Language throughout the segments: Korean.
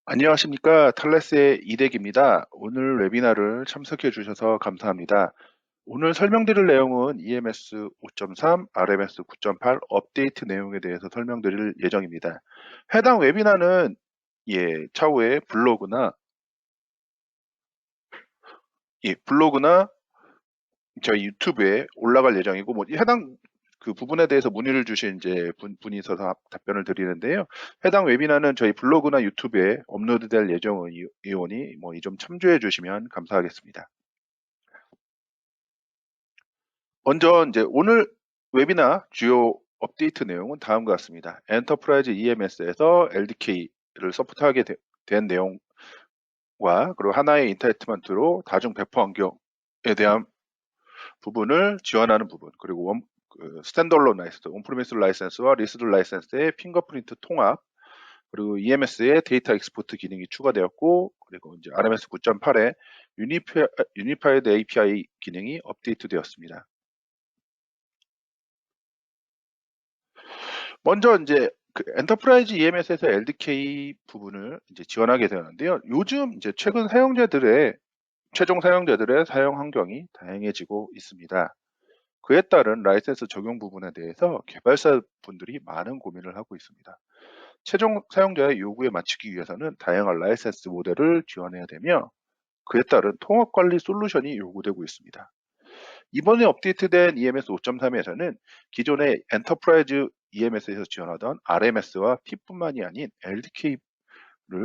안녕하십니까. 탈레스의 이댁입니다. 오늘 웨비나를 참석해 주셔서 감사합니다. 오늘 설명드릴 내용은 EMS 5.3, RMS 9.8 업데이트 내용에 대해서 설명드릴 예정입니다. 해당 웨비나는 차후에 블로그나 저희 유튜브에 올라갈 예정이고, 해당 그 부분에 대해서 문의를 주신 분이 있어서 답변을 드리는데요. 해당 웨비나는 저희 블로그나 유튜브에 업로드될 예정이오니 이 점 참조해 주시면 감사하겠습니다. 먼저 오늘 웨비나 주요 업데이트 내용은 다음과 같습니다. 엔터프라이즈 EMS에서 LDK를 서포트하게 된 내용과, 그리고 하나의 인타이트먼트로 다중 배포 환경에 대한 부분을 지원하는 부분, 그리고 스탠더얼론 라이센스, 온프리미스 라이센스와 리스드 라이센스의 핑거프린트 통합, 그리고 EMS의 데이터 익스포트 기능이 추가되었고, 그리고 RMS 9.8에 유니파이드 API 기능이 업데이트되었습니다. 먼저 그 엔터프라이즈 EMS에서 LDK 부분을 지원하게 되는데요. 요즘 최근 최종 사용자들의 사용 환경이 다양해지고 있습니다. 그에 따른 라이센스 적용 부분에 대해서 개발사 분들이 많은 고민을 하고 있습니다. 최종 사용자의 요구에 맞추기 위해서는 다양한 라이센스 모델을 지원해야 되며, 그에 따른 통합 관리 솔루션이 요구되고 있습니다. 이번에 업데이트된 EMS 5.3에서는 기존의 엔터프라이즈 EMS에서 지원하던 RMS와 P뿐만이 아닌 LDK를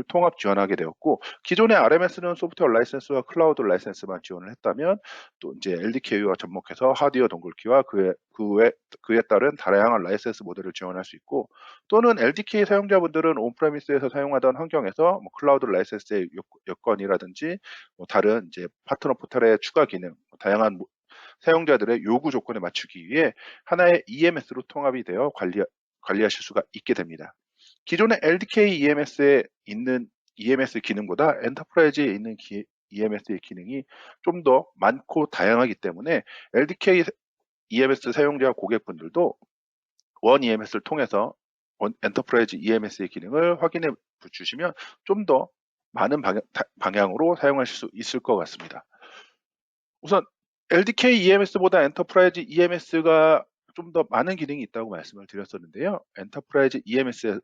통합 지원하게 되었고, 기존의 RMS는 소프트웨어 라이센스와 클라우드 라이센스만 지원을 했다면, 또 LDK와 접목해서 하드웨어 동글키와 그에 따른 다양한 라이센스 모델을 지원할 수 있고, 또는 LDK 사용자분들은 온프레미스에서 사용하던 환경에서 클라우드 라이센스의 여건이라든지 다른 파트너 포털의 추가 기능, 다양한 사용자들의 요구 조건에 맞추기 위해 하나의 EMS로 통합이 되어 관리하실 수가 있게 됩니다. 기존의 LDK EMS에 있는 EMS 기능보다 엔터프라이즈에 있는 EMS의 기능이 좀 더 많고 다양하기 때문에 LDK EMS 사용자 고객분들도 원 EMS를 통해서 엔터프라이즈 EMS의 기능을 확인해 주시면 좀 더 많은 방향으로 사용하실 수 있을 것 같습니다. 우선 LDK EMS보다 엔터프라이즈 EMS가 좀 더 많은 기능이 있다고 말씀을 드렸었는데요. 엔터프라이즈 EMS에서는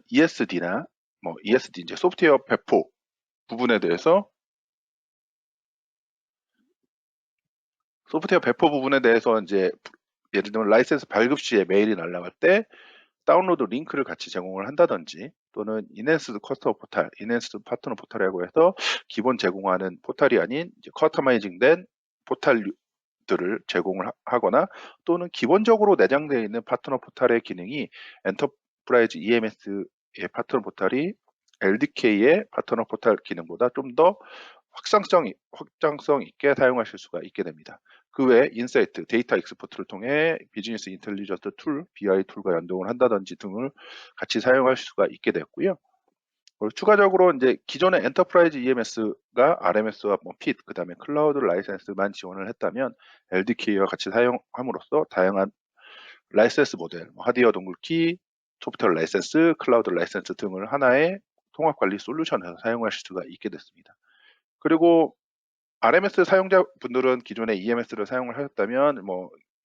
ESD나 ESD 소프트웨어 배포 부분에 대해서 예를 들면 라이센스 발급 시에 메일이 날아갈 때 다운로드 링크를 같이 제공을 한다든지, 또는 인핸스드 파트너 포털이라고 해서 기본 제공하는 포털이 아닌 커스터마이징된 포털들을 제공을 하거나, 또는 기본적으로 내장되어 있는 파트너 포털의 기능이 엔터프라이즈 EMS의 파트너 포털이 LDK의 파트너 포털 기능보다 좀 더 확장성 있게 사용하실 수가 있게 됩니다. 그 외에 인사이트, 데이터 익스포트를 통해 비즈니스 인텔리전스 툴, BI 툴과 연동을 한다든지 등을 같이 사용할 수가 있게 됐고요. 그리고 추가적으로 기존의 엔터프라이즈 EMS가 RMS와 PIT, 그 다음에 클라우드 라이센스만 지원을 했다면 LDK와 같이 사용함으로써 다양한 라이센스 모델, 하드웨어 동글키, 소프트웨어 라이센스, 클라우드 라이센스 등을 하나의 통합 관리 솔루션에서 사용하실 수가 있게 됐습니다. 그리고 RMS 사용자분들은 기존의 EMS를 사용을 하셨다면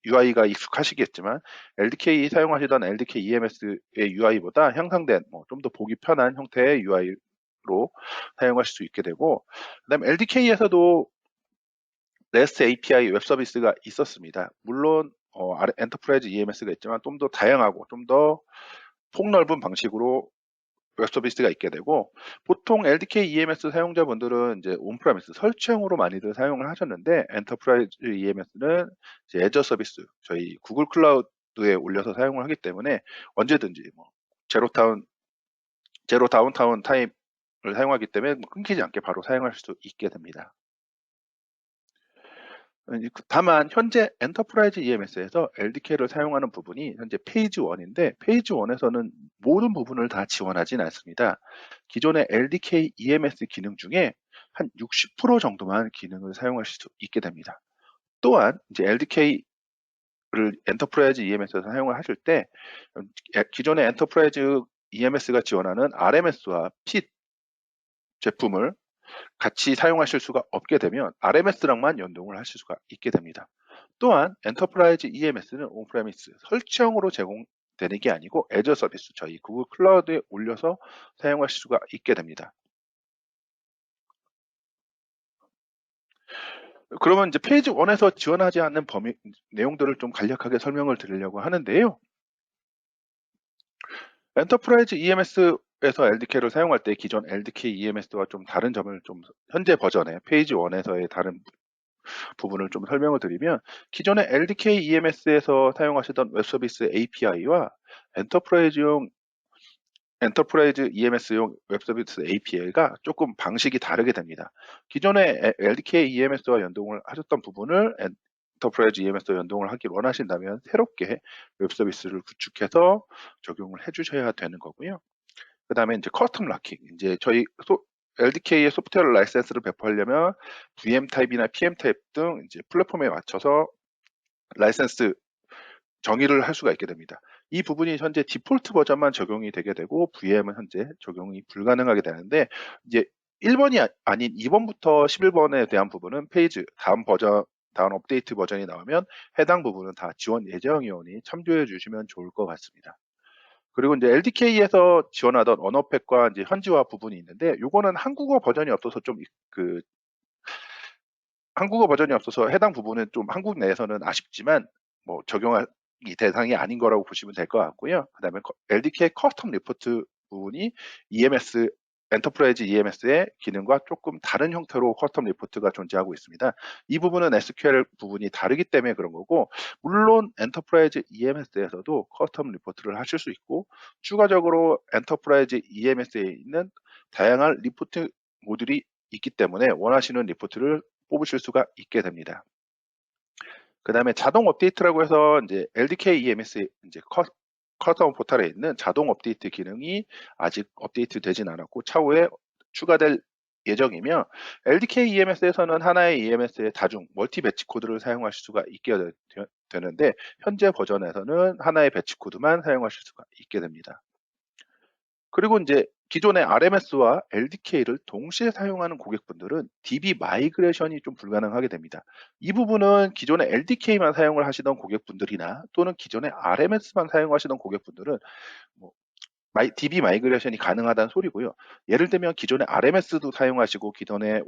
UI가 익숙하시겠지만, LDK 사용하시던 LDK EMS의 UI보다 향상된 좀 더 보기 편한 형태의 UI로 사용하실 수 있게 되고, 그다음에 LDK에서도 REST API 웹 서비스가 있었습니다. 물론 엔터프라이즈 EMS가 있지만 좀 더 다양하고 좀 더 폭넓은 방식으로 웹 서비스가 있게 되고, 보통 LDK EMS 사용자분들은 온프레미스 설치형으로 많이들 사용을 하셨는데, 엔터프라이즈 EMS는 애저 서비스, 저희 구글 클라우드에 올려서 사용을 하기 때문에 언제든지 제로 다운타운 타임을 사용하기 때문에 끊기지 않게 바로 사용할 수 있게 됩니다. 다만 현재 엔터프라이즈 EMS에서 LDK를 사용하는 부분이 현재 페이지 1인데, 페이지 1에서는 모든 부분을 다 지원하진 않습니다. 기존의 LDK EMS 기능 중에 한 60% 정도만 기능을 사용하실 수 있게 됩니다. 또한 LDK를 엔터프라이즈 EMS에서 사용을 하실 때 기존의 엔터프라이즈 EMS가 지원하는 RMS와 PIT 제품을 같이 사용하실 수가 없게 되면 RMS랑만 연동을 하실 수가 있게 됩니다. 또한 엔터프라이즈 EMS는 온프레미스 설치형으로 제공되는 게 아니고 애저 서비스 저희 구글 클라우드에 올려서 사용하실 수가 있게 됩니다. 그러면 이제 페이지 1에서 지원하지 않는 범위 내용들을 좀 간략하게 설명을 드리려고 하는데요. 엔터프라이즈 EMS에서 LDK를 사용할 때 기존 LDK EMS와 좀 다른 점을 좀 현재 버전의 페이지 1에서의 다른 부분을 좀 설명을 드리면 기존의 LDK EMS에서 사용하시던 웹서비스 API와 엔터프라이즈 EMS용 웹서비스 API가 조금 방식이 다르게 됩니다. 기존의 LDK EMS와 연동을 하셨던 부분을 엔터프라이즈 EMS와 연동을 하길 원하신다면 새롭게 웹서비스를 구축해서 적용을 해주셔야 되는 거고요. 그 다음에 이제 커스텀 락킹, 이제 저희 LDK의 소프트웨어 라이센스를 배포하려면 VM 타입이나 PM 타입 등 이제 플랫폼에 맞춰서 라이센스 정의를 할 수가 있게 됩니다. 이 부분이 현재 디폴트 버전만 적용이 되게 되고 VM은 현재 적용이 불가능하게 되는데 이제 1번이 아닌 2번부터 11번에 대한 부분은 페이지 다음 업데이트 버전이 나오면 해당 부분은 다 지원 예정이오니 참조해 주시면 좋을 것 같습니다. 그리고 이제 LDK에서 지원하던 언어팩과 이제 현지화 부분이 있는데 요거는 한국어 버전이 없어서 좀 한국어 버전이 없어서 해당 부분은 좀 한국 내에서는 아쉽지만 뭐 적용할 이 대상이 아닌 거라고 보시면 될 것 같고요. 그다음에 LDK 커스텀 리포트 부분이 EMS 엔터프라이즈 EMS의 기능과 조금 다른 형태로 커스텀 리포트가 존재하고 있습니다. 이 부분은 SQL 부분이 다르기 때문에 그런 거고, 물론 엔터프라이즈 EMS에서도 커스텀 리포트를 하실 수 있고, 추가적으로 엔터프라이즈 EMS에 있는 다양한 리포트 모듈이 있기 때문에 원하시는 리포트를 뽑으실 수가 있게 됩니다. 그 다음에 자동 업데이트라고 해서 이제 LDK EMS 이제 커스텀 포탈에 있는 자동 업데이트 기능이 아직 업데이트 되진 않았고 차후에 추가될 예정이며, LDK EMS에서는 하나의 EMS의 다중 멀티 배치 코드를 사용하실 수가 있게 되는데 현재 버전에서는 하나의 배치 코드만 사용하실 수가 있게 됩니다. 그리고 이제 기존의 RMS와 LDK를 동시에 사용하는 고객분들은 DB 마이그레이션이 좀 불가능하게 됩니다. 이 부분은 기존의 LDK만 사용을 하시던 고객분들이나 또는 기존의 RMS만 사용하시던 고객분들은 뭐 DB 마이그레이션이 가능하다는 소리고요. 예를 들면 기존의 RMS도 사용하시고 기존의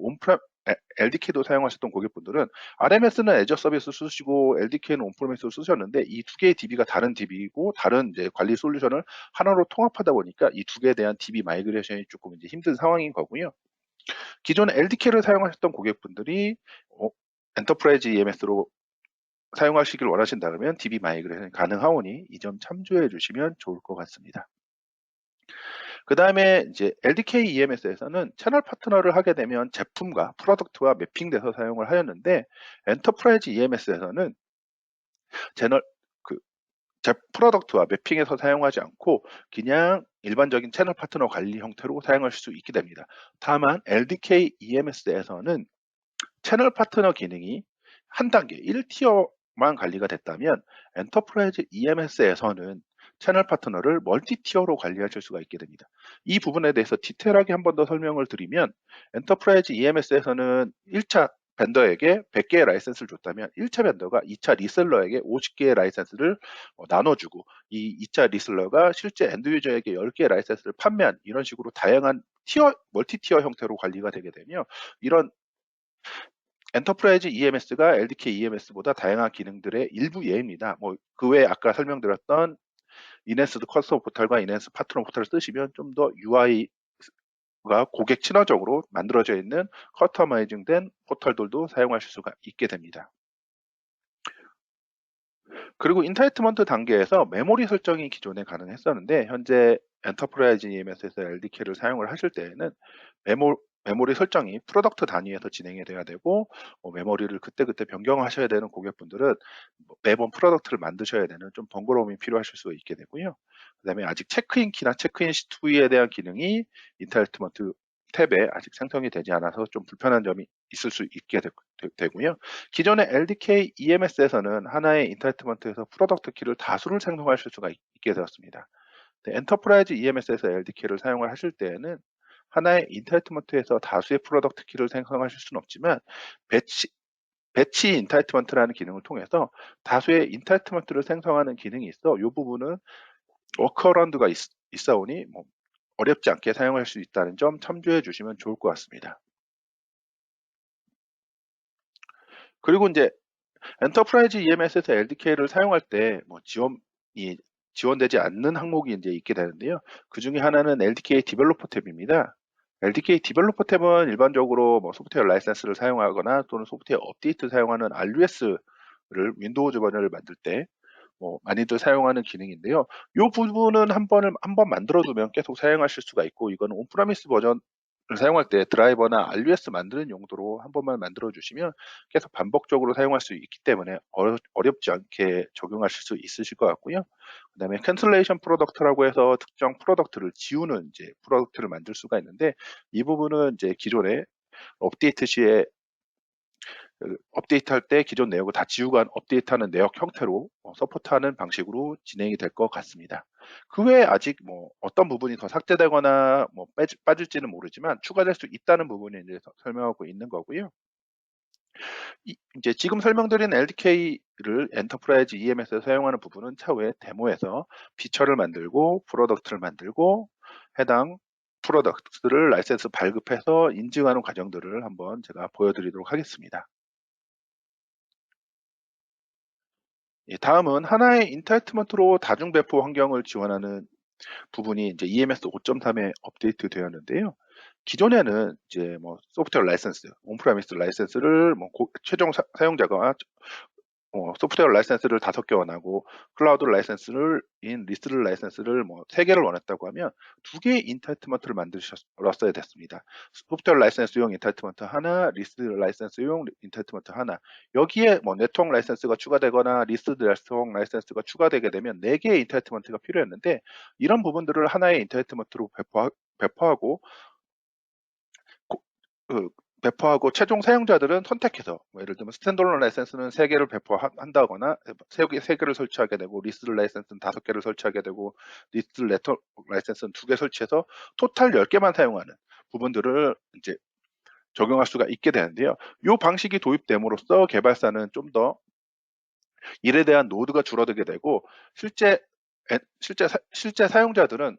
LDK도 사용하셨던 고객분들은 RMS는 애저 서비스 쓰시고 LDK는 온프레미스로 쓰셨는데 이 두 개의 DB가 다른 DB이고 다른 이제 관리 솔루션을 하나로 통합하다 보니까 이 두 개에 대한 DB 마이그레이션이 조금 이제 힘든 상황인 거고요. 기존의 LDK를 사용하셨던 고객분들이 엔터프라이즈 EMS로 사용하시길 원하신다면 DB 마이그레이션이 가능하오니 이 점 참조해 주시면 좋을 것 같습니다. 그 다음에 이제 LDK EMS에서는 채널 파트너를 하게 되면 제품과 프로덕트와 매핑돼서 사용을 하였는데 엔터프라이즈 EMS에서는 채널 프로덕트와 매핑해서 사용하지 않고 그냥 일반적인 채널 파트너 관리 형태로 사용하실 수 있게 됩니다. 다만 LDK EMS에서는 채널 파트너 기능이 한 단계 1티어만 관리가 됐다면 엔터프라이즈 EMS에서는 채널 파트너를 멀티티어로 관리하실 수가 있게 됩니다. 이 부분에 대해서 디테일하게 한 번 더 설명을 드리면 엔터프라이즈 EMS에서는 1차 벤더에게 100개의 라이센스를 줬다면 1차 벤더가 2차 리셀러에게 50개의 라이센스를 나눠주고 이 2차 리셀러가 실제 엔드 유저에게 10개의 라이센스를 판매한 이런 식으로 다양한 멀티티어 형태로 관리가 되게 되며 이런 엔터프라이즈 EMS가 LDK EMS보다 다양한 기능들의 일부 예입니다. 뭐 그 외에 아까 설명드렸던 이넨스 커스텀 포털과 이넨스 파트너 포털을 쓰시면 좀 더 UI가 고객 친화적으로 만들어져 있는 커스터마이징된 포털들도 사용하실 수가 있게 됩니다. 그리고 인타이트먼트 단계에서 메모리 설정이 기존에 가능했었는데 현재 엔터프라이즈 EMS에서 LDK를 사용을 하실 때에는 메모리 설정이 프로덕트 단위에서 진행이 돼야 되고 메모리를 그때그때 변경하셔야 되는 고객분들은 매번 프로덕트를 만드셔야 되는 좀 번거로움이 필요하실 수 있게 되고요. 그다음에 아직 체크인 키나 체크인 시트에 대한 기능이 인타이트먼트 탭에 아직 생성이 되지 않아서 좀 불편한 점이 있을 수 있게 되고요. 기존의 LDK EMS에서는 하나의 인타이트먼트에서 프로덕트 키를 다수를 생성하실 수가 있게 되었습니다. 엔터프라이즈 EMS에서 LDK를 사용을 하실 때에는 하나의 인타이트먼트에서 다수의 프로덕트 키를 생성하실 수는 없지만 배치 인타이트먼트라는 기능을 통해서 다수의 인타이트먼트를 생성하는 기능이 있어 이 부분은 워크어라운드가 있사오니 뭐 어렵지 않게 사용할 수 있다는 점 참조해 주시면 좋을 것 같습니다. 그리고 이제 엔터프라이즈 EMS에서 LDK를 사용할 때 뭐 지원되지 않는 항목이 이제 있게 되는데요. 그 중에 하나는 LDK 디벨로퍼 탭입니다. LDK 디벨로퍼 탭은 일반적으로 뭐 소프트웨어 라이센스를 사용하거나 또는 소프트웨어 업데이트 사용하는 RUS를 윈도우즈 버전을 만들 때 많이들 사용하는 기능인데요. 이 부분은 한번 만들어두면 계속 사용하실 수가 있고, 이거는 온프라미스 버전을 사용할 때 드라이버나 RUS 만드는 용도로 한 번만 만들어 주시면 계속 반복적으로 사용할 수 있기 때문에 어렵지 않게 적용하실 수 있으실 것 같고요. 그다음에 캔슬레이션 프로덕트라고 해서 특정 프로덕트를 지우는 이제 프로덕트를 만들 수가 있는데, 이 부분은 이제 기존에 업데이트 시에 업데이트할 때 기존 내역을 다 지우고 업데이트하는 내역 형태로 서포트하는 방식으로 진행이 될 것 같습니다. 그 외에 아직 어떤 부분이 더 삭제되거나 빠질지는 모르지만 추가될 수 있다는 부분이 이제 설명하고 있는 거고요. 이제 지금 설명드린 LDK를 엔터프라이즈 EMS에 사용하는 부분은 차후에 데모에서 피처를 만들고 프로덕트를 만들고 해당 프로덕트를 라이센스 발급해서 인증하는 과정들을 한번 제가 보여드리도록 하겠습니다. 예, 다음은 하나의 인타이트먼트로 다중 배포 환경을 지원하는 부분이 이제 EMS 5.3에 업데이트 되었는데요. 기존에는 이제 소프트웨어 라이센스, 온프라미스 라이센스를 최종 사용자가 소프트웨어 라이센스를 5개 원하고 클라우드 라이센스를 리스트 라이센스를 3개를 원했다고 하면 2개의 인타이트먼트를 만드셨어야 됐습니다. 소프트웨어 라이센스용 인타이트먼트 하나, 리스트 라이센스용 인타이트먼트 하나. 여기에 네트워크 라이센스가 추가되거나 리스트 네트워크 라이센스가 추가되게 되면 4개의 인타이트먼트가 필요했는데, 이런 부분들을 하나의 인타이트먼트로 배포하고 그 배포하고 최종 사용자들은 선택해서 예를 들면 스탠드얼론 라이센스는 3개를 배포한다거나 3개를 설치하게 되고, 리스트 라이센스는 5개를 설치하게 되고, 리스트 네트워크 라이센스는 2개 설치해서 토탈 10개만 사용하는 부분들을 이제 적용할 수가 있게 되는데요. 이 방식이 도입됨으로써 개발사는 좀 더 일에 대한 노드가 줄어들게 되고, 실제 사용자들은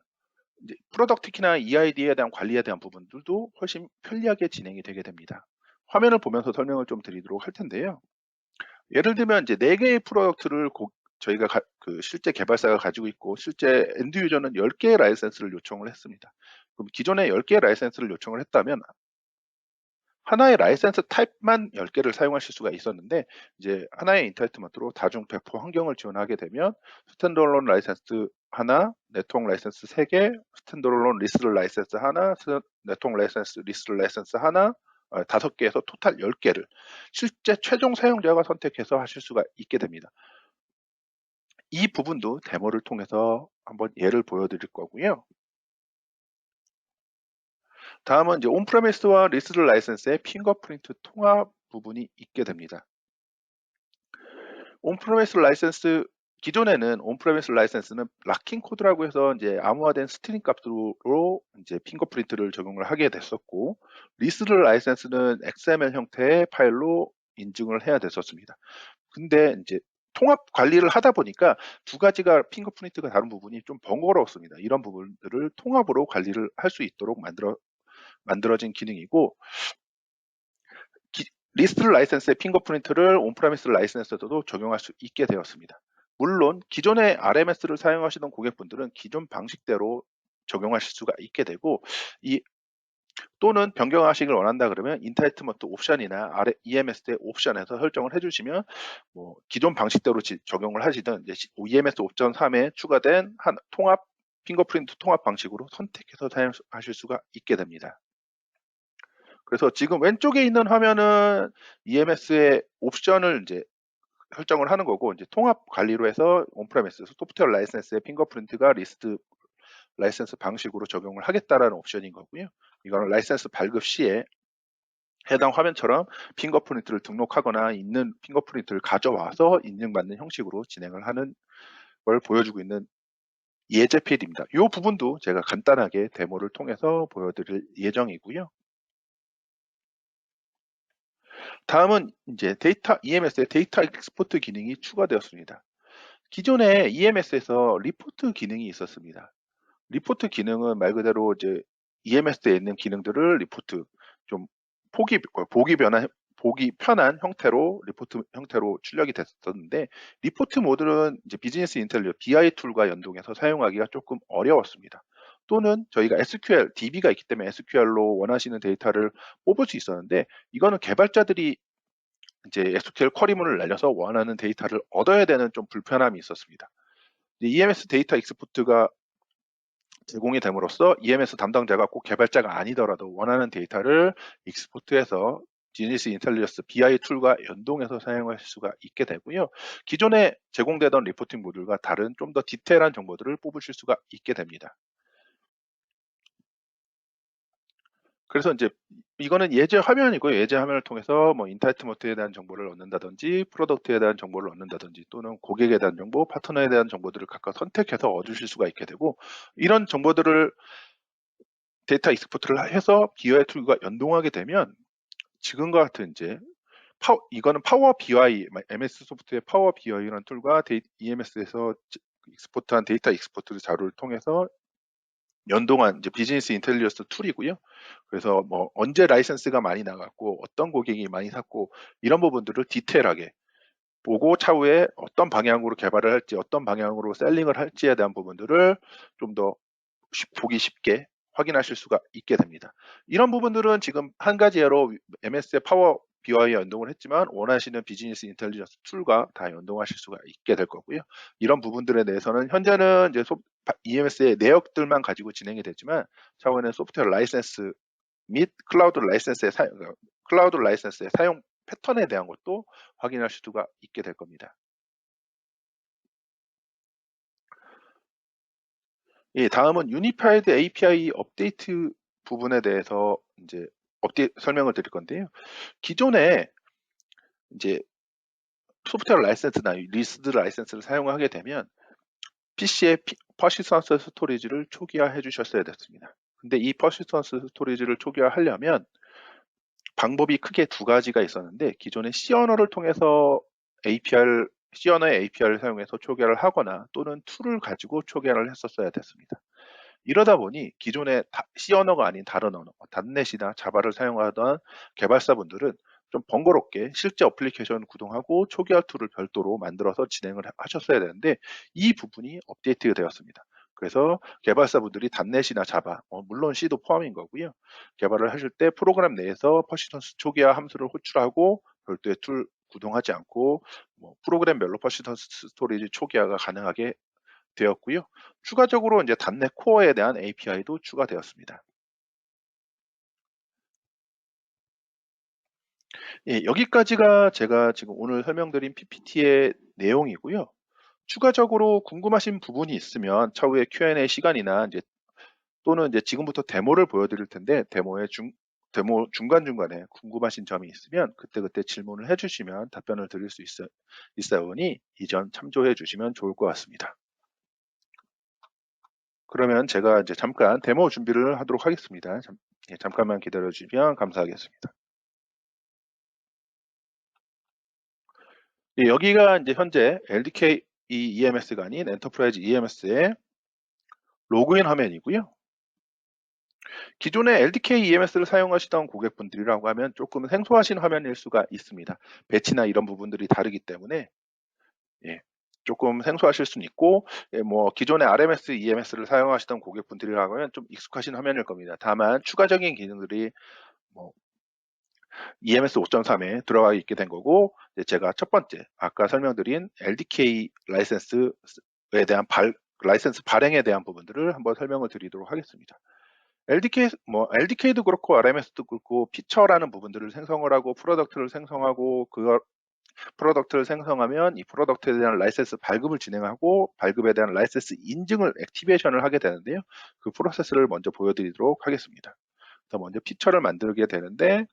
이제 프로덕트 키나 EID에 대한 관리에 대한 부분들도 훨씬 편리하게 진행이 되게 됩니다. 화면을 보면서 설명을 좀 드리도록 할 텐데요. 예를 들면 이제 4개의 프로덕트를 저희가 실제 개발사가 가지고 있고 실제 엔드 유저는 10개의 라이센스를 요청을 했습니다. 그럼 기존에 10개의 라이센스를 요청을 했다면 하나의 라이센스 타입만 10개를 사용하실 수가 있었는데, 이제 하나의 인타이트먼트로 다중 배포 환경을 지원하게 되면 스탠드얼론 라이센스 하나, 네트워크 라이센스 3개, 스탠드얼론 리스트 라이센스 하나, 네트워크 라이센스 리스트 라이센스 하나, 5개에서 토탈 10개를 실제 최종 사용자가 선택해서 하실 수가 있게 됩니다. 이 부분도 데모를 통해서 한번 예를 보여드릴 거고요. 다음은 이제 온프레미스와 리스트 라이센스의 핑거프린트 통합 부분이 있게 됩니다. 온프레미스 라이센스, 기존에는 온프레미스 라이센스는 락킹 코드라고 해서 이제 암호화된 스트링 값으로 이제 핑거프린트를 적용을 하게 됐었고, 리스트 라이센스는 XML 형태의 파일로 인증을 해야 됐었습니다. 근데 이제 통합 관리를 하다 보니까 두 가지가 핑거프린트가 다른 부분이 좀 번거로웠습니다. 이런 부분들을 통합으로 관리를 할 수 있도록 만들어진 기능이고, 리스트 라이센스의 핑거프린트를 온프라미스 라이센스에서도 적용할 수 있게 되었습니다. 물론 기존의 RMS를 사용하시던 고객분들은 기존 방식대로 적용하실 수가 있게 되고, 또는 변경하시길 원한다 그러면 인타이트먼트 옵션이나 EMS의 옵션에서 설정을 해주시면 기존 방식대로 적용을 하시든 이제 EMS 옵션 3에 추가된 핑거프린트 통합 방식으로 선택해서 사용하실 수가 있게 됩니다. 그래서 지금 왼쪽에 있는 화면은 EMS의 옵션을 이제 설정을 하는 거고, 이제 통합 관리로 해서 온프레미스 소프트웨어 라이센스의 핑거프린트가 리스트 라이센스 방식으로 적용을 하겠다라는 옵션인 거고요. 이거는 라이센스 발급 시에 해당 화면처럼 핑거프린트를 등록하거나 있는 핑거프린트를 가져와서 인증받는 형식으로 진행을 하는 걸 보여주고 있는 예제 필입니다. 이 부분도 제가 간단하게 데모를 통해서 보여드릴 예정이고요. 다음은 이제 EMS에 데이터 익스포트 기능이 추가되었습니다. 기존에 EMS에서 리포트 기능이 있었습니다. 리포트 기능은 말 그대로 이제 EMS에 있는 기능들을 리포트 좀 보기 편한 형태로 리포트 형태로 출력이 됐었는데, 리포트 모듈은 이제 비즈니스 인텔리전스 BI 툴과 연동해서 사용하기가 조금 어려웠습니다. 또는 저희가 SQL, DB가 있기 때문에 SQL로 원하시는 데이터를 뽑을 수 있었는데, 이거는 개발자들이 이제 SQL 쿼리문을 날려서 원하는 데이터를 얻어야 되는 좀 불편함이 있었습니다. EMS 데이터 익스포트가 제공이 됨으로써 EMS 담당자가 꼭 개발자가 아니더라도 원하는 데이터를 익스포트해서 비즈니스 인텔리전스 BI 툴과 연동해서 사용하실 수가 있게 되고요. 기존에 제공되던 리포팅 모듈과 다른 좀 더 디테일한 정보들을 뽑으실 수가 있게 됩니다. 그래서 이제 이거는 예제 화면이고요. 예제 화면을 통해서 뭐 인타이트먼트에 대한 정보를 얻는다든지, 프로덕트에 대한 정보를 얻는다든지, 또는 고객에 대한 정보, 파트너에 대한 정보들을 각각 선택해서 얻으실 수가 있게 되고, 이런 정보들을 데이터 익스포트를 해서 BI 툴과 연동하게 되면 지금과 같은 이제 이거는 파워 BI, MS 소프트의 파워 BI라는 툴과 EMS에서 익스포트한 데이터 익스포트 자료를 통해서 연동한 이제 비즈니스 인텔리전스 툴이고요. 그래서 뭐 언제 라이센스가 많이 나갔고 어떤 고객이 많이 샀고 이런 부분들을 디테일하게 보고 차후에 어떤 방향으로 개발을 할지, 어떤 방향으로 셀링을 할지에 대한 부분들을 좀 더 보기 쉽게 확인하실 수가 있게 됩니다. 이런 부분들은 지금 한 가지 예로 MS의 파워 BI와 연동을 했지만 원하시는 비즈니스 인텔리전스 툴과 다 연동하실 수가 있게 될 거고요. 이런 부분들에 대해서는 현재는 이제 EMS의 내역들만 가지고 진행이 되지만 차후에는 소프트웨어 라이센스 및 클라우드 라이센스의 사용 패턴에 대한 것도 확인하실 수가 있게 될 겁니다. 예, 다음은 유니파이드 API 업데이트 부분에 대해서 이제 설명을 드릴 건데요. 기존에 이제 소프트웨어 라이센스나 리스트 라이센스를 사용하게 되면 PC의 퍼시스턴스 스토리지를 초기화해 주셨어야 됐습니다. 근데 이 퍼시스턴스 스토리지를 초기화하려면 방법이 크게 두 가지가 있었는데, 기존의 C 언어를 통해서 C 언어의 API를 사용해서 초기화를 하거나 또는 툴을 가지고 초기화를 했었어야 됐습니다. 이러다 보니 기존의 C 언어가 아닌 다른 언어, 닷넷이나 자바를 사용하던 개발사분들은 좀 번거롭게 실제 어플리케이션 구동하고 초기화 툴을 별도로 만들어서 진행을 하셨어야 되는데, 이 부분이 업데이트가 되었습니다. 그래서 개발사분들이 닷넷이나 자바, 물론 C도 포함인 거고요. 개발을 하실 때 프로그램 내에서 퍼시스턴스 초기화 함수를 호출하고 별도의 툴 구동하지 않고 프로그램별로 퍼시스턴스 스토리지 초기화가 가능하게 되었고요. 추가적으로 이제 닷넷 코어에 대한 API도 추가되었습니다. 예, 여기까지가 제가 지금 오늘 설명드린 PPT의 내용이고요. 추가적으로 궁금하신 부분이 있으면 차후에 Q&A 시간이나 또는 지금부터 데모를 보여드릴 텐데, 데모 중간중간에 궁금하신 점이 있으면 그때그때 질문을 해주시면 답변을 드릴 수 있어오니 이 점 참조해 주시면 좋을 것 같습니다. 그러면 제가 이제 잠깐 데모 준비를 하도록 하겠습니다. 잠깐만 기다려 주시면 감사하겠습니다. 예, 여기가 이제 현재 LDK EMS가 아닌 엔터프라이즈 EMS의 로그인 화면이고요. 기존에 LDK EMS를 사용하시던 고객분들이라고 하면 조금 생소하신 화면일 수가 있습니다. 배치나 이런 부분들이 다르기 때문에 예, 조금 생소하실 수는 있고, 예, 뭐 기존의 RMS, EMS를 사용하시던 고객분들이라고 하면 좀 익숙하신 화면일 겁니다. 다만 추가적인 기능들이 뭐 EMS 5.3에 들어가 있게 된 거고, 제가 첫 번째 아까 설명드린 LDK 라이센스에 대한 라이센스 발행에 대한 부분들을 한번 설명을 드리도록 하겠습니다. LDK도 그렇고 RMS도 그렇고 피처라는 부분들을 생성을 하고 프로덕트를 생성하고, 프로덕트를 생성하면 이 프로덕트에 대한 라이센스 발급을 진행하고 발급에 대한 라이센스 인증을 액티베이션을 하게 되는데요. 그 프로세스를 먼저 보여드리도록 하겠습니다. 그래서 먼저 피처를 만들게 되는데,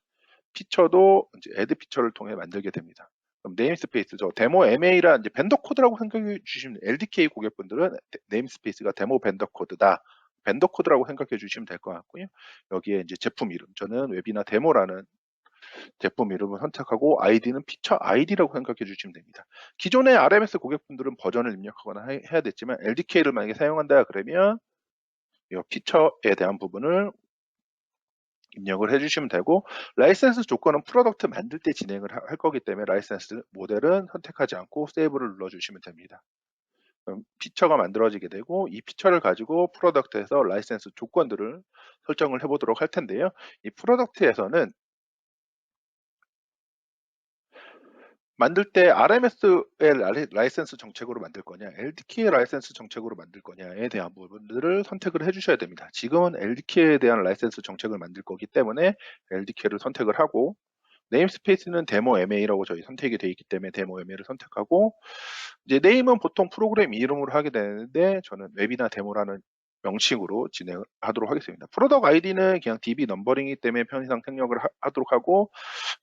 피처도 이제 애드 피처를 통해 만들게 됩니다. 그럼 네임스페이스죠. 데모 MA라 이제 벤더 코드라고 생각해 주시면 LDK 고객분들은 네임스페이스가 데모 벤더 코드다. 벤더 코드라고 생각해 주시면 될 것 같고요. 여기에 이제 제품 이름, 저는 웹이나 데모라는 제품 이름을 선택하고 아이디는 피처 아이디라고 생각해 주시면 됩니다. 기존의 RMS 고객분들은 버전을 입력하거나 해야 됐지만 LDK를 만약에 사용한다 그러면 이 피처에 대한 부분을 입력을 해주시면 되고, 라이센스 조건은 프로덕트 만들 때 진행을 할 거기 때문에 라이센스 모델은 선택하지 않고 세이브를 눌러주시면 됩니다. 그럼 피처가 만들어지게 되고, 이 피처를 가지고 프로덕트에서 라이센스 조건들을 설정을 해보도록 할 텐데요. 이 프로덕트에서는 만들 때 RMS의 라이센스 정책으로 만들 거냐, LDK의 라이센스 정책으로 만들 거냐에 대한 부분들을 선택을 해주셔야 됩니다. 지금은 LDK에 대한 라이센스 정책을 만들 거기 때문에 LDK를 선택을 하고, 네임스페이스는 데모 MA라고 저희 선택이 되어 있기 때문에 데모 MA를 선택하고, 이제 네임은 보통 프로그램 이름으로 하게 되는데 저는 웹이나 데모라는 명칭으로 진행을 하도록 하겠습니다. 프로덕트 아이디는 그냥 DB 넘버링이기 때문에 편의상 생략을 하도록 하고,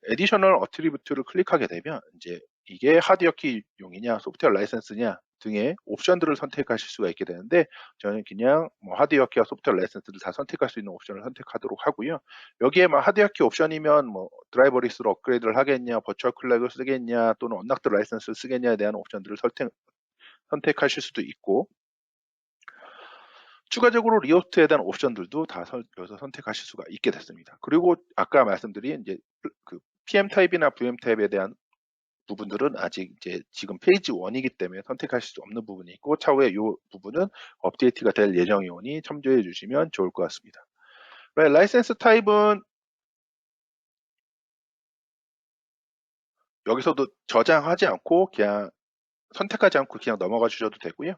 에디셔널 어트리뷰트를 클릭하게 되면 이제 이게 하드웨어키용이냐 소프트웨어 라이센스냐 등의 옵션들을 선택하실 수가 있게 되는데, 저는 그냥 뭐 하드웨어키와 소프트웨어 라이센스를 다 선택할 수 있는 옵션을 선택하도록 하고요. 여기에 막 하드웨어키 옵션이면 뭐 드라이버 리스로 업그레이드를 하겠냐, 버추얼 클락을 쓰겠냐, 또는 언락드 라이센스를 쓰겠냐에 대한 옵션들을 선택하실 수도 있고, 추가적으로 리호스트에 대한 옵션들도 다 여기서 선택하실 수가 있게 됐습니다. 그리고 아까 말씀드린 이제 그 PM 타입이나 VM 타입에 대한 부분들은 아직 이제 지금 페이지 1이기 때문에 선택하실 수 없는 부분이 있고, 차후에 이 부분은 업데이트가 될 예정이오니 참조해 주시면 좋을 것 같습니다. 라이센스 타입은 여기서도 저장하지 않고 그냥 선택하지 않고 그냥 넘어가 주셔도 되고요.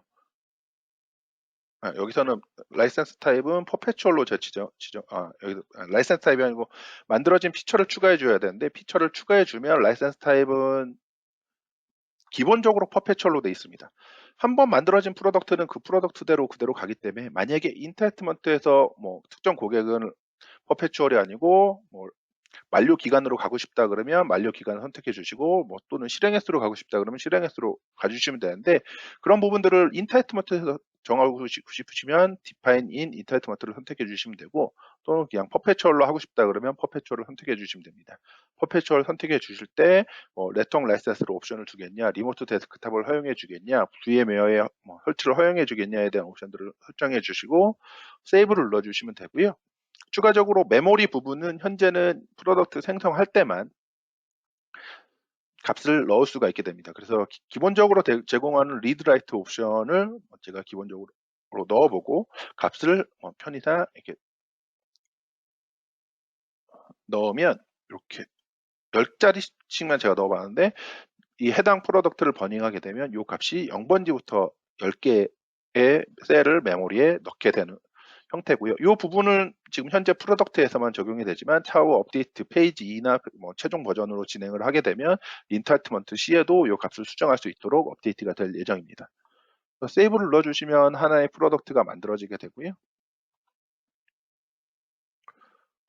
여기서는 라이센스 타입은 퍼페추얼로 여기 라이센스 타입이 아니고 만들어진 피처를 추가해 줘야 되는데, 피처를 추가해 주면 라이센스 타입은 기본적으로 퍼페추얼로 되어 있습니다. 한번 만들어진 프로덕트는 그 프로덕트대로 그대로 가기 때문에, 만약에 인타이트먼트에서 뭐 특정 고객은 퍼페추얼이 아니고 뭐 만료 기간으로 가고 싶다 그러면 만료 기간을 선택해 주시고, 뭐 또는 실행 횟수로 가고 싶다 그러면 실행 횟수로 가주시면 되는데, 그런 부분들을 인타이트먼트에서 정하고 싶으시면 define in 인타이트먼트를 선택해 주시면 되고, 또는 그냥 퍼페추얼로 하고 싶다 그러면 퍼페추얼을 선택해 주시면 됩니다. 퍼페추얼 선택해 주실 때 레통 라이센스로 옵션을 주겠냐, 리모트 데스크탑을 허용해 주겠냐, VM웨어에 설치를 허용해 주겠냐에 대한 옵션들을 설정해 주시고 세이브를 눌러 주시면 되고요. 추가적으로 메모리 부분은 현재는 프로덕트 생성할 때만 값을 넣을 수가 있게 됩니다. 그래서 기본적으로 제공하는 리드 라이트 옵션을 제가 기본적으로 넣어보고, 값을 편의상 이렇게 넣으면 이렇게 10자리씩만 제가 넣어봤는데, 이 해당 프로덕트를 버닝하게 되면 이 값이 0번지부터 10개의 셀을 메모리에 넣게 되는 형태고요. 이 부분은 지금 현재 프로덕트에서만 적용이 되지만, 차후 업데이트 페이지 2나 뭐 최종 버전으로 진행을 하게 되면 인타이트먼트 C에도 이 값을 수정할 수 있도록 업데이트가 될 예정입니다. 세이브를 눌러주시면 하나의 프로덕트가 만들어지게 되고요.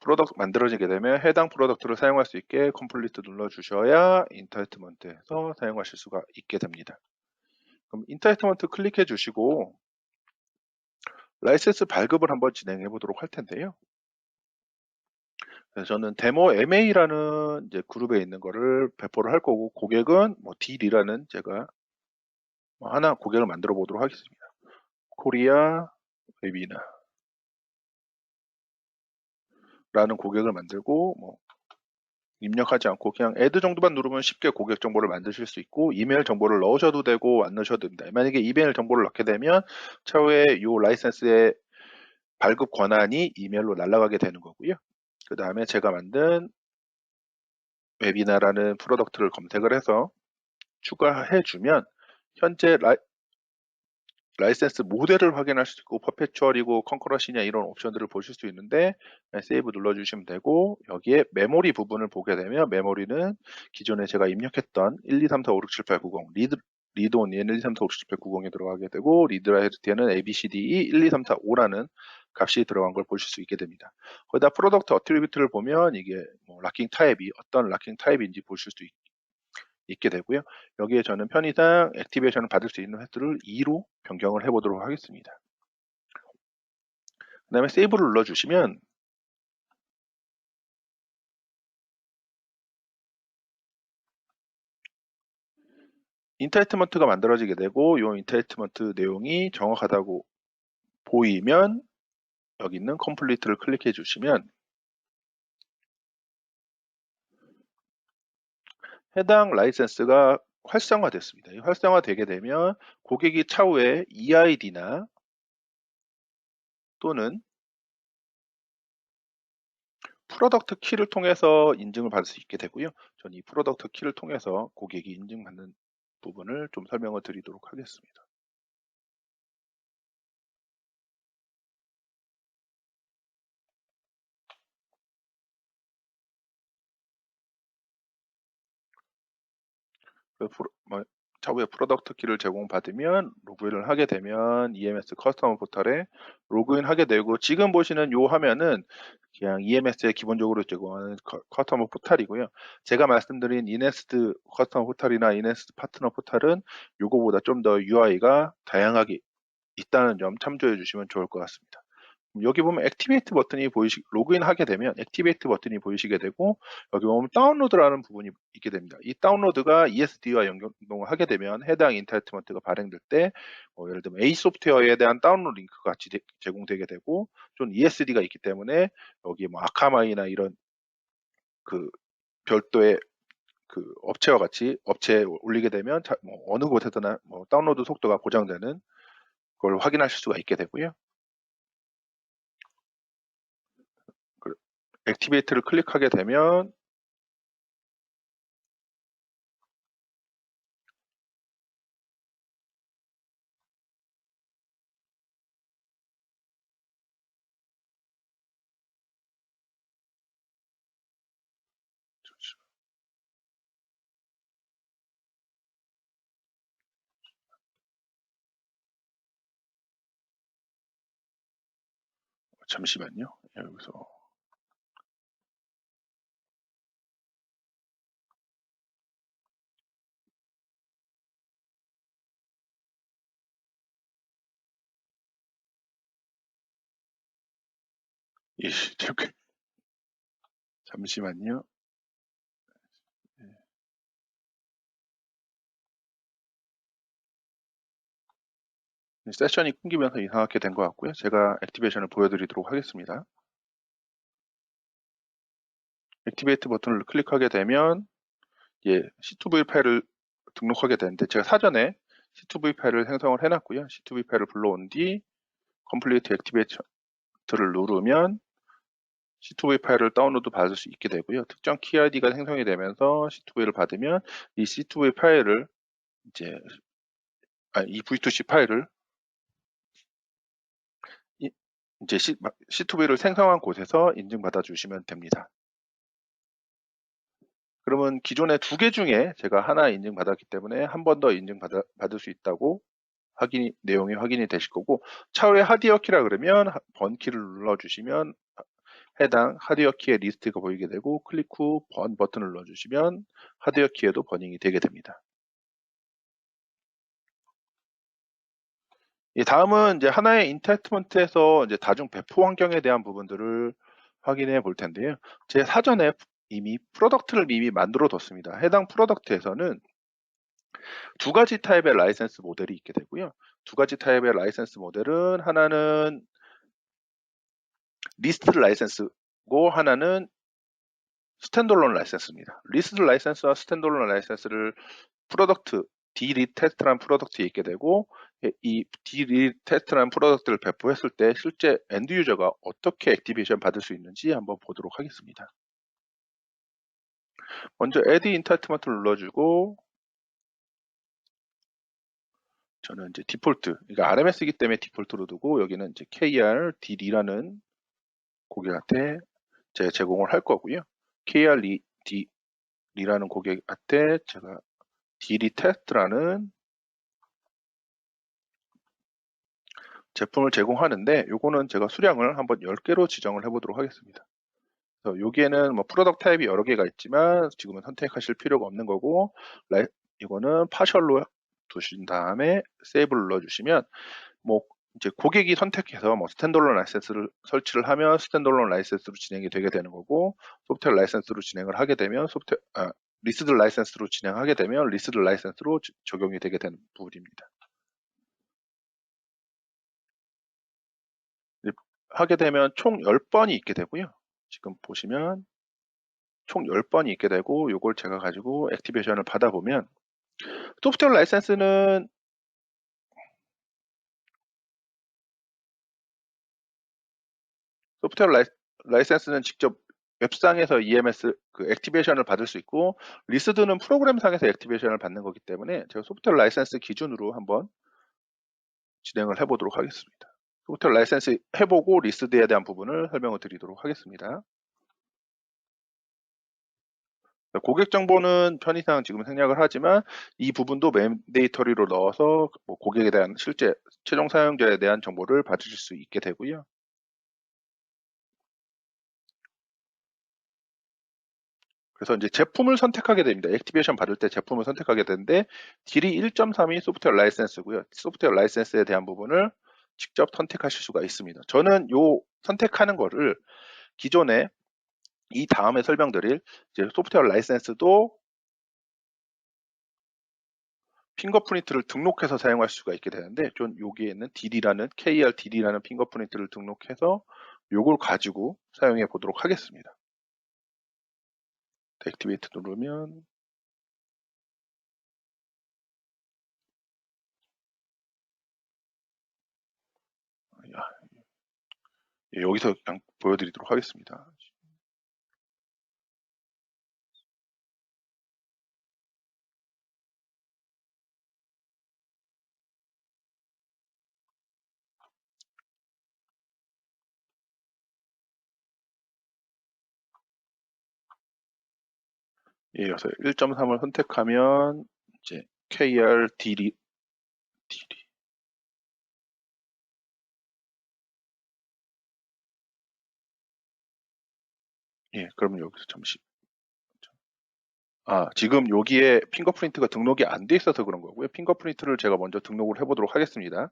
프로덕트 만들어지게 되면 해당 프로덕트를 사용할 수 있게 컴플리트 눌러주셔야 인타이트먼트에서 사용하실 수가 있게 됩니다. 그럼 인타이트먼트 클릭해 주시고 라이센스 발급을 한번 진행해 보도록 할 텐데요. 그래서 저는 데모 MA라는 이제 그룹에 있는 거를 배포를 할 거고, 고객은 뭐 딜이라는 제가 하나 고객을 만들어 보도록 하겠습니다. 코리아 웨비나라는 고객을 만들고, 뭐 입력하지 않고 그냥 애드 정도만 누르면 쉽게 고객 정보를 만드실 수 있고, 이메일 정보를 넣으셔도 되고 안 넣으셔도 됩니다. 만약에 이메일 정보를 넣게 되면 차후에 이 라이센스의 발급 권한이 이메일로 날아가게 되는 거고요. 그 다음에 제가 만든 웨비나라는 프로덕트를 검색을 해서 추가해 주면 현재 라이센스 모델을 확인할 수 있고, 퍼페추얼이고 컨커런시냐 이런 옵션들을 보실 수 있는데, 세이브 눌러주시면 되고, 여기에 메모리 부분을 보게 되면 메모리는 기존에 제가 입력했던 1, 2, 3, 4, 5, 6, 7, 8, 9, 0 리드 온리에는 1, 2, 3, 4, 5, 6, 7, 8, 9, 0에 들어가게 되고, 리드 라이트에는 ABCDE 1, 2, 3, 4, 5라는 값이 들어간 걸 보실 수 있게 됩니다. 거기다 프로덕트 어트리뷰트를 보면 이게 뭐 락킹 타입이 어떤 락킹 타입인지 보실 수 있게 되고요. 여기에 저는 편의상 액티베이션을 받을 수 있는 횟수를 2로 변경을 해보도록 하겠습니다. 그 다음에 세이브를 눌러주시면 인타이트먼트가 만들어지게 되고 이 인타이트먼트 내용이 정확하다고 보이면 여기 있는 컴플리트를 클릭해 주시면 해당 라이센스가 활성화됐습니다. 활성화되게 되면 고객이 차후에 EID나 또는 프로덕트 키를 통해서 인증을 받을 수 있게 되고요. 저는 이 프로덕트 키를 통해서 고객이 인증받는 부분을 좀 설명을 드리도록 하겠습니다. 차후에 프로덕트 키를 제공받으면 로그인을 하게 되면 EMS 커스터머 포털에 로그인하게 되고 지금 보시는 이 화면은 그냥 EMS에 기본적으로 제공하는 커스터머 포털이고요. 제가 말씀드린 이네스트 커스터머 포털이나 이네스트 파트너 포털은 이거보다 좀 더 UI가 다양하게 있다는 점 참조해 주시면 좋을 것 같습니다. 여기 보면 액티베이트 버튼이 로그인 하게 되면 액티베이트 버튼이 보이시게 되고 여기 보면 다운로드라는 부분이 있게 됩니다. 이 다운로드가 ESD와 연동을 하게 되면 해당 인타이트먼트가 발행될 때 예를 들면 A 소프트웨어에 대한 다운로드 링크가 같이 제공되게 되고 좀 ESD가 있기 때문에 여기 뭐 아카마이나 이런 그 별도의 그 업체와 같이 업체에 올리게 되면 뭐 어느 곳에서나 뭐 다운로드 속도가 보장되는 걸 확인하실 수가 있게 되고요. 액티베이트를 클릭하게 되면 잠시만요. 여기서 잠시만요. 세션이 끊기면서 이상하게 된 것 같고요. 제가 액티베이션을 보여드리도록 하겠습니다. 액티베이트 버튼을 클릭하게 되면 C2V 파일을 등록하게 되는데 제가 사전에 C2V 파일을 생성을 해놨고요. C2V 파일을 불러온 뒤 컴플리트 액티베이트를 누르면 C2V 파일을 다운로드 받을 수 있게 되고요. 특정 키 아이디가 생성이 되면서 C2V를 받으면 이 C2V 파일을 이 V2C 파일을 이제 C2V를 생성한 곳에서 인증받아 주시면 됩니다. 그러면 기존의 2개 중에 제가 하나 인증받았기 때문에 한 번 더 인증받을 수 있다고 내용이 확인이 되실 거고 차후에 하드웨어 키라 그러면 번키를 눌러주시면 해당 하드웨어 키의 리스트가 보이게 되고 클릭 후 번 버튼을 눌러주시면 하드웨어 키에도 버닝이 되게 됩니다. 다음은 이제 하나의 인타이트먼트에서 이제 다중 배포 환경에 대한 부분들을 확인해 볼 텐데요. 제 사전에 이미 프로덕트를 만들어 뒀습니다. 해당 프로덕트에서는 2가지 타입의 라이센스 모델이 있게 되고요. 2가지 타입의 라이센스 모델은 하나는 리스트 라이센스고 하나는 스탠드얼론 라이센스입니다. 리스트 라이센스와 스탠드얼론 라이센스를 프로덕트 D-Read 테스트라는 프로덕트에 있게 되고 이 D-Read 테스트라는 프로덕트를 배포했을 때 실제 엔드 유저가 어떻게 액티베이션 받을 수 있는지 한번 보도록 하겠습니다. 먼저 Add Entitlement를 눌러주고 저는 이제 디폴트, 그러니까 RMS이기 때문에 디폴트로 두고 여기는 이제 KRD라는 고객한테 제공을 할 거고요. KRD라는 고객한테 제가 DD 테스트라는 제품을 제공하는데 요거는 제가 수량을 한번 10개로 지정을 해보도록 하겠습니다. 그래서 여기에는 뭐 프로덕트 타입이 여러 개가 있지만 지금은 선택하실 필요가 없는 거고, 이거는 파셜로 두신 다음에 세이브를 눌러주시면 뭐 이제 고객이 선택해서 뭐 스탠드얼론 라이센스를 설치를 하면 스탠드얼론 라이센스로 진행이 되게 되는 거고, 소프트웨어 라이센스로 진행을 하게 되면 리스드 라이센스로 진행하게 되면 리스드 라이센스로 적용이 되게 되는 부분입니다. 하게 되면 총 10번이 있게 되고요. 지금 보시면 총 10번이 있게 되고, 요걸 제가 가지고 액티베이션을 받아보면 소프트웨어 라이센스는 소프트웨어 라이센스는 직접 웹상에서 EMS 그 액티베이션을 받을 수 있고, 리스드는 프로그램상에서 액티베이션을 받는 거기 때문에 제가 소프트웨어 라이센스 기준으로 한번 진행을 해보도록 하겠습니다. 소프트웨어 라이센스 해보고 리스드에 대한 부분을 설명을 드리도록 하겠습니다. 고객 정보는 편의상 지금 생략을 하지만 이 부분도 맨데이터리로 넣어서 뭐 고객에 대한 실제 최종 사용자에 대한 정보를 받으실 수 있게 되고요. 그래서 이제 제품을 선택하게 됩니다. 액티베이션 받을 때 제품을 선택하게 되는데, 딜이 1.3이 소프트웨어 라이센스고요. 소프트웨어 라이센스에 대한 부분을 직접 선택하실 수가 있습니다. 저는 요 선택하는 거를 기존에 이 다음에 설명드릴 이제 소프트웨어 라이센스도 핑거프린트를 등록해서 사용할 수가 있게 되는데, 전 여기에는 딜이라는 KR 딜이라는 핑거프린트를 등록해서 요걸 가지고 사용해 보도록 하겠습니다. 액티베이트 누르면 여기서 그냥 보여드리도록 하겠습니다. 그래서 1.3을 선택하면 이제 KR 딜이 그러면 여기서 잠시 지금 여기에 핑거프린트가 등록이 안 돼 있어서 그런 거고요. 핑거프린트를 제가 먼저 등록을 해보도록 하겠습니다.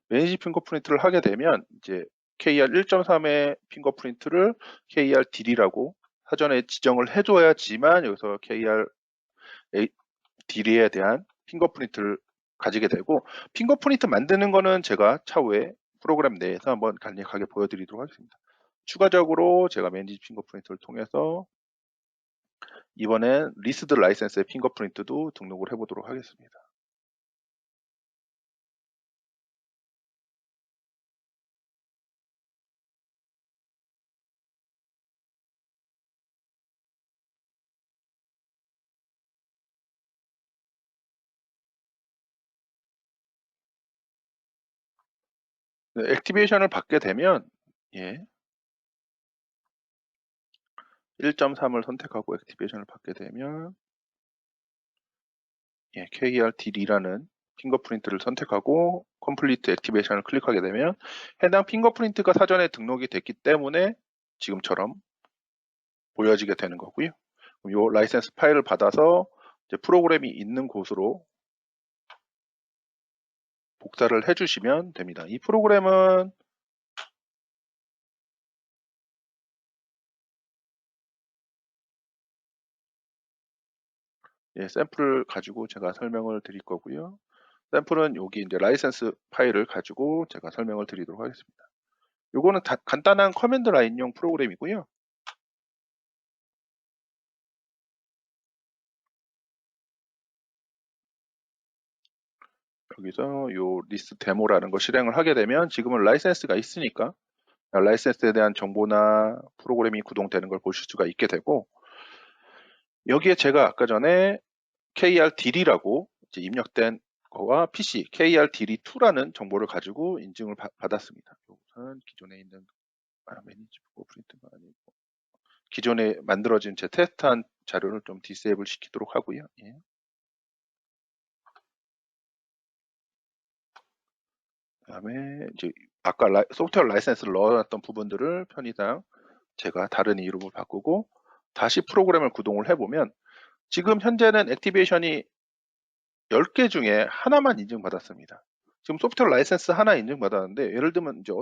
매니지 핑거프린트를 하게 되면 이제 KR 1.3의 핑거프린트를 KR 딜이라고 사전에 지정을 해줘야지만 여기서 KR 딜에 대한 핑거프린트를 가지게 되고, 핑거프린트 만드는 거는 제가 차후에 프로그램 내에서 한번 간략하게 보여드리도록 하겠습니다. 추가적으로 제가 매니지 핑거프린트를 통해서 이번엔 리스드 라이센스의 핑거프린트도 등록을 해보도록 하겠습니다. 네, 액티베이션을 받게 되면 1.3을 선택하고 액티베이션을 받게 되면 KRD라는 핑거프린트를 선택하고 컴플리트 액티베이션을 클릭하게 되면 해당 핑거프린트가 사전에 등록이 됐기 때문에 지금처럼 보여지게 되는 거고요. 이 라이센스 파일을 받아서 이제 프로그램이 있는 곳으로 복사를 해주시면 됩니다. 이 프로그램은 샘플을 가지고 제가 설명을 드릴 거고요. 샘플은 여기 이제 라이센스 파일을 가지고 제가 설명을 드리도록 하겠습니다. 요거는 간단한 커맨드 라인용 프로그램이고요. 여기서 요 리스트 데모라는 거 실행을 하게 되면 지금은 라이센스가 있으니까 라이센스에 대한 정보나 프로그램이 구동되는 걸 보실 수가 있게 되고, 여기에 제가 아까 전에 KRD라고 입력된 거와 PC KRD2라는 정보를 가지고 인증을 받았습니다. 이것은 기존에 있는 매니지 프린트가 아니고 기존에 만들어진 제 테스트한 자료를 좀 디세이블 시키도록 하고요. 그다음에 이제 아까 소프트웨어 라이센스를 넣어놨던 부분들을 편의상 제가 다른 이름을 바꾸고 다시 프로그램을 구동을 해보면 지금 현재는 액티베이션이 10개 중에 하나만 인증받았습니다. 지금 소프트웨어 라이센스 하나 인증받았는데 예를 들면 이제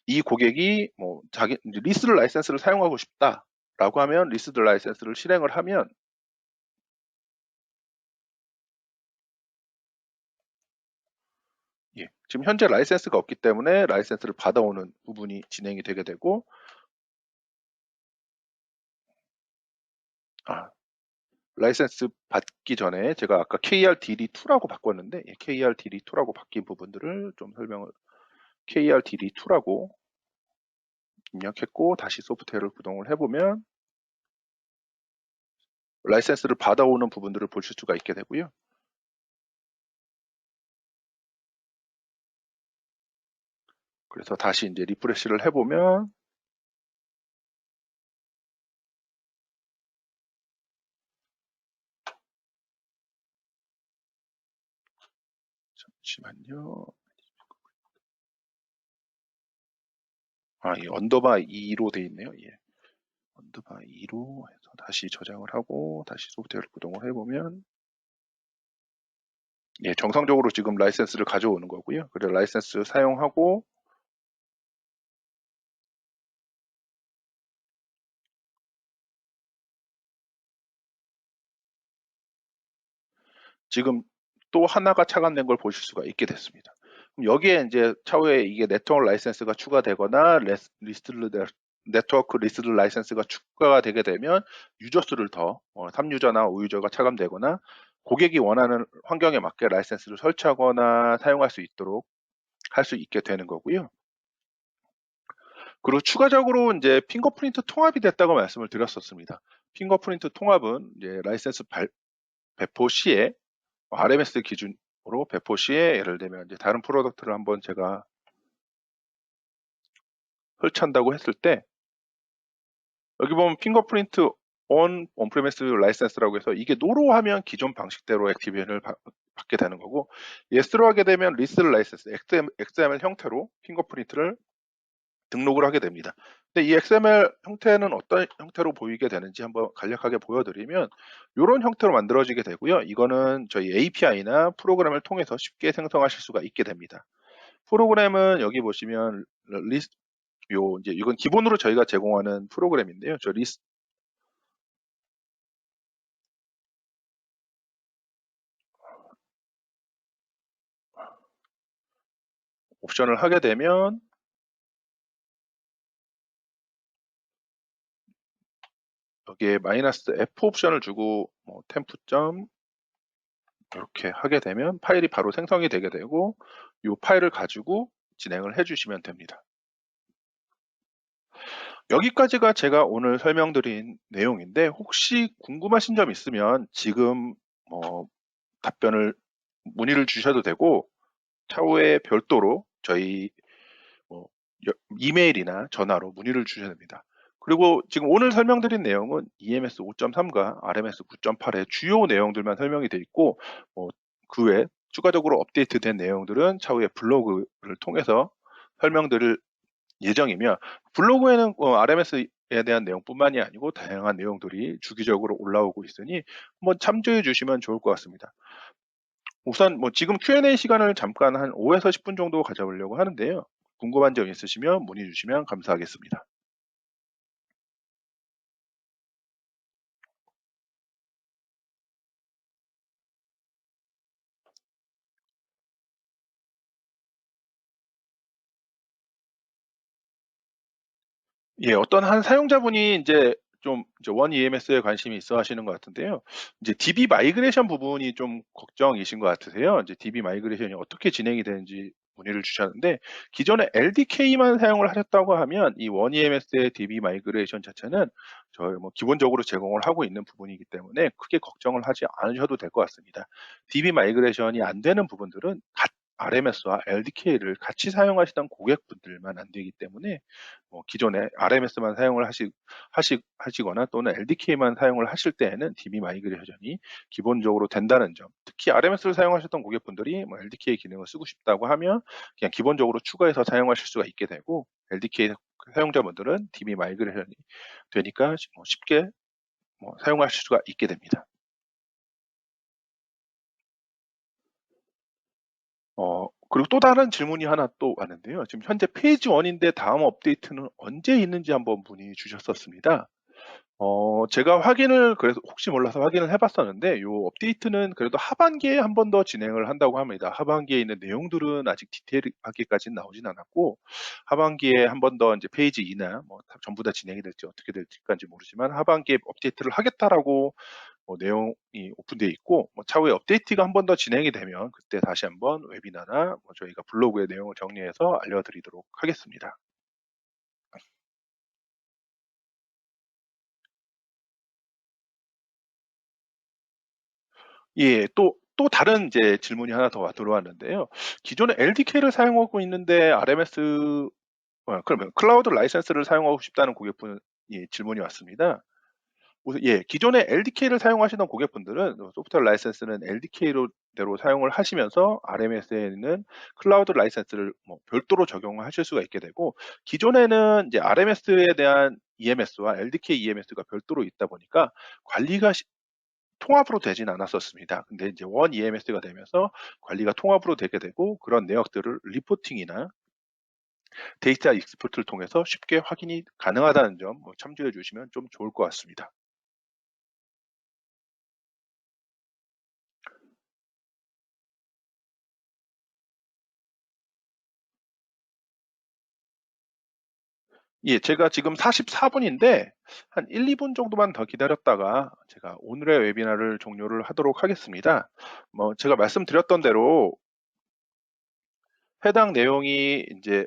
이 고객이 뭐 자기 리스트 라이센스를 사용하고 싶다라고 하면 리스트 라이센스를 실행을 하면 지금 현재 라이센스가 없기 때문에 라이센스를 받아오는 부분이 진행이 되게 되고 라이센스 받기 전에 제가 아까 KRDD2라고 바꿨는데 KRDD2라고 바뀐 부분들을 좀 설명을 KRDD2라고 입력했고 다시 소프트웨어를 구동을 해보면 라이센스를 받아오는 부분들을 보실 수가 있게 되고요. 그래서 다시 이제 리프레시를 해보면 잠시만요. 이 언더바 2로 돼 있네요. 언더바 2로 해서 다시 저장을 하고 다시 소프트웨어를 구동을 해보면 정상적으로 지금 라이센스를 가져오는 거고요. 그래서 라이센스 사용하고 지금 또 하나가 차감된 걸 보실 수가 있게 됐습니다. 그럼 여기에 이제 차후에 이게 네트워크 라이센스가 추가되거나 네트워크 리스트 라이센스가 추가가 되게 되면 유저 수를 더 3유저나 5유저가 차감되거나 고객이 원하는 환경에 맞게 라이센스를 설치하거나 사용할 수 있도록 할 수 있게 되는 거고요. 그리고 추가적으로 이제 핑거프린트 통합이 됐다고 말씀을 드렸었습니다. 핑거프린트 통합은 이제 라이센스 배포 시에 RMS 기준으로 배포 시에 예를 들면 이제 다른 프로덕트를 한번 제가 설치한다고 했을 때 여기 보면 핑거프린트 온프리미스 라이센스라고 해서 이게 노로 하면 기존 방식대로 액티베이션을 받게 되는 거고 예스로 하게 되면 리스트 라이센스 XML 형태로 핑거프린트를 등록을 하게 됩니다. 근데 이 XML 형태는 어떤 형태로 보이게 되는지 한번 간략하게 보여드리면 이런 형태로 만들어지게 되고요. 이거는 저희 API나 프로그램을 통해서 쉽게 생성하실 수가 있게 됩니다. 프로그램은 여기 보시면 리스트 이제 이건 기본으로 저희가 제공하는 프로그램인데요. 저 리스트 옵션을 하게 되면 여기에 마이너스 F 옵션을 주고 템프 이렇게 하게 되면 파일이 바로 생성이 되게 되고 이 파일을 가지고 진행을 해주시면 됩니다. 여기까지가 제가 오늘 설명드린 내용인데 혹시 궁금하신 점 있으면 지금 답변을 문의를 주셔도 되고 차후에 별도로 저희 이메일이나 전화로 문의를 주셔야 됩니다. 그리고 지금 오늘 설명드린 내용은 EMS 5.3과 RMS 9.8의 주요 내용들만 설명이 되어 있고 그 외 추가적으로 업데이트된 내용들은 차후에 블로그를 통해서 설명드릴 예정이며 블로그에는 RMS에 대한 내용뿐만이 아니고 다양한 내용들이 주기적으로 올라오고 있으니 한번 참조해 주시면 좋을 것 같습니다. 우선 지금 Q&A 시간을 잠깐 한 5에서 10분 정도 가져보려고 하는데요. 궁금한 점 있으시면 문의 주시면 감사하겠습니다. 어떤 한 사용자분이 이제 좀 원 EMS에 관심이 있어 하시는 것 같은데요. 이제 DB 마이그레이션 부분이 좀 걱정이신 것 같으세요. 이제 DB 마이그레이션이 어떻게 진행이 되는지 문의를 주셨는데 기존에 LDK만 사용을 하셨다고 하면 이 원 EMS의 DB 마이그레이션 자체는 저희 기본적으로 제공을 하고 있는 부분이기 때문에 크게 걱정을 하지 않으셔도 될 것 같습니다. DB 마이그레이션이 안 되는 부분들은 RMS와 LDK를 같이 사용하시던 고객분들만 안 되기 때문에 기존에 RMS만 사용을 하시거나 또는 LDK만 사용을 하실 때에는 DB 마이그레이션이 기본적으로 된다는 점, 특히 RMS를 사용하셨던 고객분들이 LDK 기능을 쓰고 싶다고 하면 그냥 기본적으로 추가해서 사용하실 수가 있게 되고, LDK 사용자분들은 DB 마이그레이션이 되니까 쉽게 사용하실 수가 있게 됩니다. 그리고 또 다른 질문이 하나 또 왔는데요. 지금 현재 페이지 1인데 다음 업데이트는 언제 있는지 한번 문의 주셨었습니다. 제가 확인을 그래서 혹시 몰라서 확인을 해 봤었는데, 요 업데이트는 그래도 하반기에 한 번 더 진행을 한다고 합니다. 하반기에 있는 내용들은 아직 디테일하게까지는 나오진 않았고, 하반기에 한 번 더 인제 페이지 2나 다 전부 다 진행이 될지 어떻게 될지까지 모르지만 하반기에 업데이트를 하겠다라고 내용이 오픈되어 있고, 차후에 업데이트가 한 번 더 진행이 되면 그때 다시 한번 웨비나나 저희가 블로그에 내용을 정리해서 알려드리도록 하겠습니다. 예. 또 다른 이제 질문이 하나 더 들어왔는데요. 기존에 LDK를 사용하고 있는데 RMS 그러면 클라우드 라이센스를 사용하고 싶다는 고객분 질문이 왔습니다. 우선 기존에 LDK를 사용하시던 고객분들은 소프트웨어 라이센스는 LDK로 대로 사용을 하시면서 RMS에는 클라우드 라이센스를 별도로 적용하실 수가 있게 되고, 기존에는 이제 RMS에 대한 EMS와 LDK EMS가 별도로 있다 보니까 관리가 통합으로 되진 않았었습니다. 근데 이제 원 EMS가 되면서 관리가 통합으로 되게 되고, 그런 내역들을 리포팅이나 데이터 익스포트를 통해서 쉽게 확인이 가능하다는 점 참조해 주시면 좀 좋을 것 같습니다. 예, 제가 지금 44분인데 한 1-2분 정도만 더 기다렸다가 제가 오늘의 웨비나를 종료를 하도록 하겠습니다. 제가 말씀드렸던 대로 해당 내용이 인제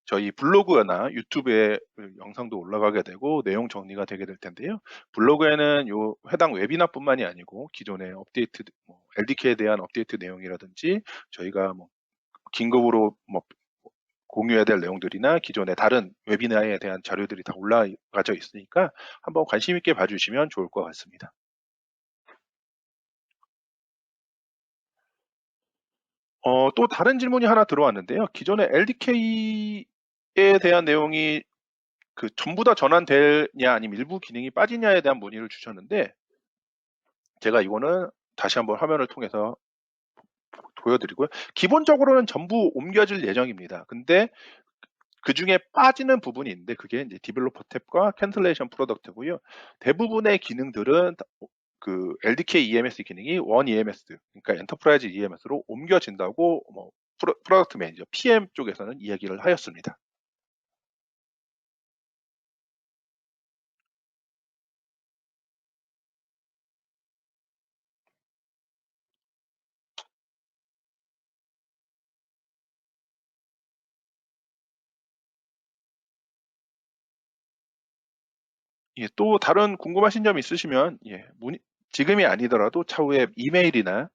저희 블로그나 유튜브에 그 영상도 올라가게 되고 내용 정리가 되게 될 텐데요. 블로그에는 요 해당 웨비나뿐만이 아니고 기존의 업데이트 LDK에 대한 업데이트 내용이라든지 저희가 긴급으로 공유해야 될 내용들이나 기존의 다른 웨비나에 대한 자료들이 다 올라가져 있으니까 한번 관심 있게 봐 주시면 좋을 것 같습니다. 또 다른 질문이 하나 들어왔는데요. 기존의 LDK에 대한 내용이 전부 다 전환되냐 아니면 일부 기능이 빠지냐에 대한 문의를 주셨는데, 제가 이거는 다시 한번 화면을 통해서 보여드리고요. 기본적으로는 전부 옮겨질 예정입니다. 근데 그중에 빠지는 부분이 있는데 그게 이제 디벨로퍼 탭과 캔슬레이션 프로덕트고요. 대부분의 기능들은 LDK EMS 기능이 원 EMS, 그러니까 엔터프라이즈 EMS로 옮겨진다고 프로덕트 매니저 PM 쪽에서는 이야기를 하였습니다. 예, 또 다른 궁금하신 점 있으시면 문의 지금이 아니더라도 차후에 이메일이나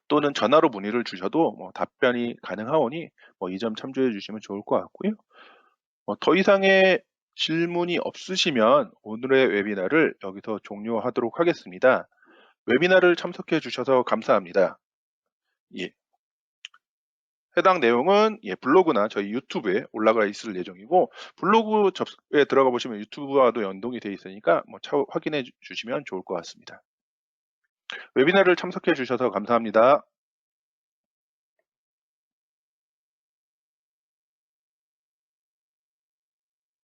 또는 전화로 문의를 주셔도 답변이 가능하오니 이 점 참조해 주시면 좋을 것 같고요. 더 이상의 질문이 없으시면 오늘의 웨비나를 여기서 종료하도록 하겠습니다. 웨비나를 참석해 주셔서 감사합니다. 예, 해당 내용은 블로그나 저희 유튜브에 올라가 있을 예정이고, 블로그 접속에 들어가 보시면 유튜브와도 연동이 되어 있으니까 차후 확인해 주시면 좋을 것 같습니다. 웨비나를 참석해 주셔서 감사합니다.